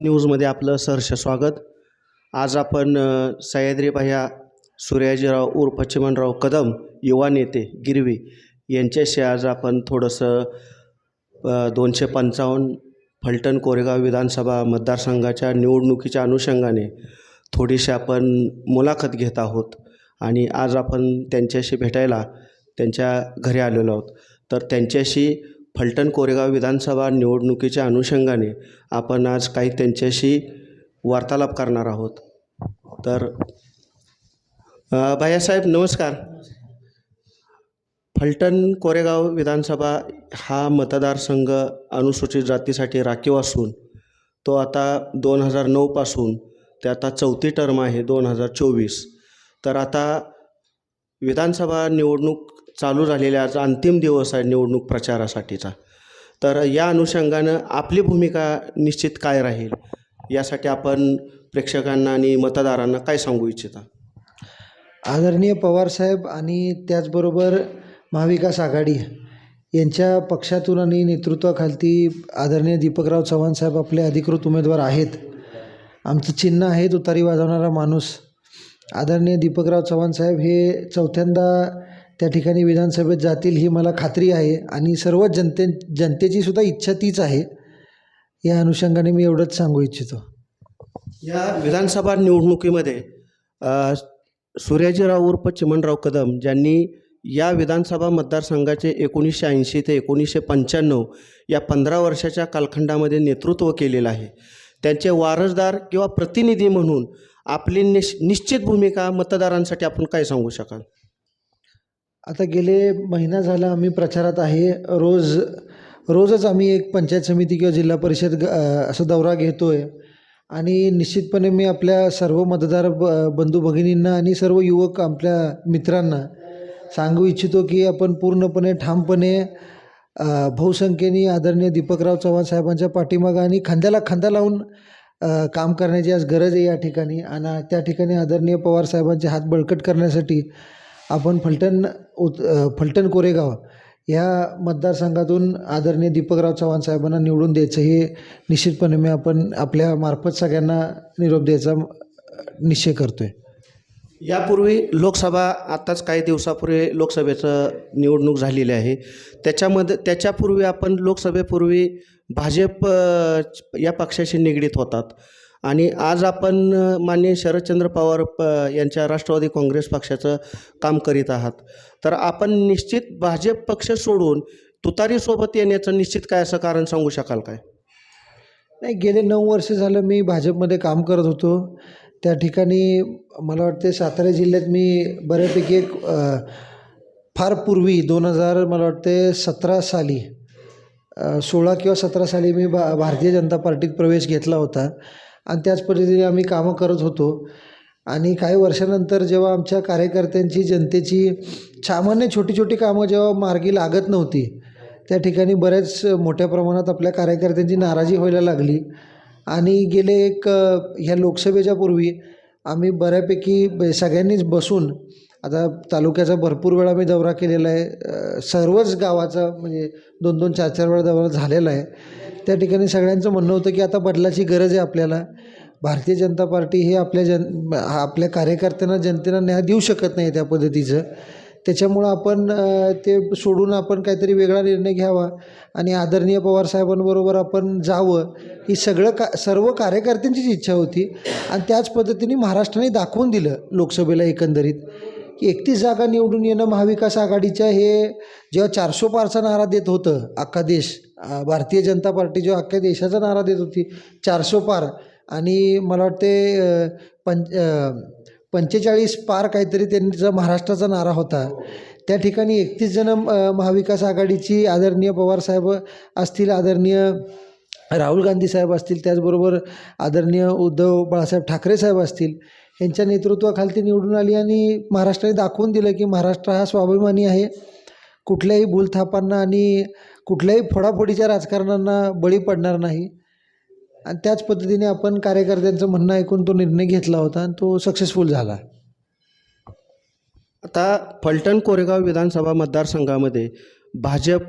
न्यूजमध्ये आपलं सहर्ष स्वागत। आज आपण सह्याद्री भैया सूर्याजीराव उर्फ चिमणराव कदम युवा नेते गिरवी यांच्याशी आज आपण थोडंसं 255 फलटण कोरेगाव विधानसभा मतदारसंघाच्या निवडणुकीच्या अनुषंगाने थोडीशी आपण मुलाखत घेत आहोत आणि आज आपण त्यांच्याशी भेटायला त्यांच्या घरी आलेलो आहोत। तर त्यांच्याशी फलटण कोरेगाव विधानसभा निवडणुकीच्या अनुषंगाने आपण आज काही त्यांच्याशी वार्तालाप करणार आहोत। तर भैयासाहेब नमस्कार। फलटण कोरेगाव विधानसभा हा मतदारसंघ अनुसूचित जातीसाठी राखीव असून तो आता 2009 पासून ते आता चौथी टर्म आहे 2024। तर आता विधानसभा निवडणूक चालू झालेल्या आज अंतिम दिवस आहे निवडणूक प्रचारासाठीचा। तर या अनुषंगानं आपली भूमिका निश्चित काय राहील यासाठी आपण प्रेक्षकांना आणि मतदारांना काय सांगू इच्छिता? आदरणीय पवारसाहेब आणि त्याचबरोबर महाविकास आघाडी यांच्या पक्षातून आणि नेतृत्वाखाली आदरणीय दीपकराव चव्हाण साहेब आपले अधिकृत उमेदवार आहेत। आमचं चिन्ह आहे तुतारी वाजवणारा माणूस। आदरणीय दीपकराव चव्हाण साहेब हे चौथ्यांदा त्या ठिकाणी विधानसभेत जातील ही मला खात्री आहे आणि सर्व जनतेची सुद्धा इच्छा तीच आहे। या अनुषंगाने मी एवढंच सांगू इच्छितो। या विधानसभा निवडणुकीमध्ये सूर्याजीराव उर्फ चिमणराव कदम ज्यांनी या विधानसभा मतदारसंघाचे 1980 ते 1995 या 15 वर्षाच्या कालखंडामध्ये नेतृत्व केलेलं आहे, त्यांचे वारसदार किंवा प्रतिनिधी म्हणून आपली निश्चित भूमिका मतदारांसाठी आपण काय सांगू शकाल? आता गेले महिना झाला आम्ही प्रचारात आहे। रोजच आम्ही एक पंचायत समिती किंवा जिल्हा परिषद असा दौरा घेतो आहे आणि निश्चितपणे मी आपल्या सर्व मतदार बंधू भगिनींना आणि सर्व युवक आपल्या मित्रांना सांगू इच्छितो की आपण पूर्णपणे ठामपणे बहुसंख्येने आदरणीय दीपकराव चव्हाण साहेबांच्या पाठीमागं आणि खांद्याला खांदा लावून काम करण्याची आज गरज आहे या ठिकाणी। आणि त्या ठिकाणी आदरणीय पवार साहेबांचे हात बळकट करण्यासाठी आपण फलटण कोरेगाव या मतदारसंघातून आदरणीय दीपकराव चव्हाण साहेबांना निवडून द्यायचं हे निश्चितपणे मी आपल्या मार्फत सगळ्यांना निरोप द्यायचा निश्चय करतोय। यापूर्वी लोकसभा आत्ताच काही दिवसापूर्वी लोकसभेचं निवडणूक झालेली आहे, त्याच्यापूर्वी आपण लोकसभेपूर्वी भाजप या पक्षाशी निगडीत होतात आणि आज आपण माननीय शरदचंद्र पवार यांच्या राष्ट्रवादी काँग्रेस पक्षाचं काम करीत आहात। तर आपण निश्चित भाजप पक्ष सोडून तुतारीसोबत येण्याचं निश्चित काय असं कारण सांगू शकाल काय? नाही, गेले 9 वर्ष झालं मी भाजपमध्ये काम करत होतो। त्या ठिकाणी मला वाटते सातारा जिल्ह्यात मी बऱ्यापैकी फार पूर्वी 2000 मला वाटते 17 साली 16 किंवा 17 साली मी भारतीय जनता पार्टीत प्रवेश घेतला होता आणि त्याच पद्धतीने आम्ही कामं करत होतो। आणि काही वर्षानंतर जेव्हा आमच्या कार्यकर्त्यांची जनतेची सामान्य छोटी छोटी कामं जेव्हा मार्गी लागत नव्हती त्या ठिकाणी बऱ्याच मोठ्या प्रमाणात आपल्या कार्यकर्त्यांची नाराजी व्हायला लागली आणि गेले ह्या लोकसभेच्या पूर्वी आम्ही बऱ्यापैकी सगळ्यांनीच बसून आता तालुक्याचा भरपूर वेळा मी दौरा केलेला आहे, सर्वच गावाचा म्हणजे 2-2, 4-4 वेळा दौरा झालेला आहे। त्या ठिकाणी सगळ्यांचं म्हणणं होतं की आता बदलाची गरज आहे आपल्याला। भारतीय जनता पार्टी हे आपल्या कार्यकर्त्यांना जनतेला न्याय देऊ शकत नाही त्या पद्धतीचं, त्याच्यामुळं आपण ते सोडून आपण काहीतरी वेगळा निर्णय घ्यावा आणि आदरणीय पवारसाहेबांबरोबर आपण जावं ही सर्व कार्यकर्त्यांचीच इच्छा होती। आणि त्याच पद्धतीने महाराष्ट्राने दाखवून दिलं लोकसभेला एकंदरीत की 31 जागा निवडून येणं महाविकास आघाडीच्या हे जेव्हा 400 पारचा नारा देत होतं अख्खा देश, भारतीय जनता पार्टी जेव्हा अख्ख्या देशाचा नारा देत होती 400 पार आणि मला वाटते 45 पार काहीतरी त्यांचा महाराष्ट्राचा नारा होता। त्या ठिकाणी 31 जण महाविकास आघाडीची आदरणीय पवारसाहेब असतील, आदरणीय राहुल गांधी साहेब असतील, त्याचबरोबर आदरणीय उद्धव बाळासाहेब ठाकरे साहेब असतील यांच्या नेतृत्वाखाली ती निवडून आली आणि महाराष्ट्राने दाखवून दिलं की महाराष्ट्र हा स्वाभिमानी आहे, कुठल्याही भूलथापांना आणि कुठल्याही फोडाफोडीच्या राजकारणांना बळी पडणार नाही। आणि त्याच पद्धतीने आपण कार्यकर्त्यांचं म्हणणं ऐकून तो निर्णय घेतला होता आणि तो सक्सेसफुल झाला। आता फलटण कोरेगाव विधानसभा मतदारसंघामध्ये भाजप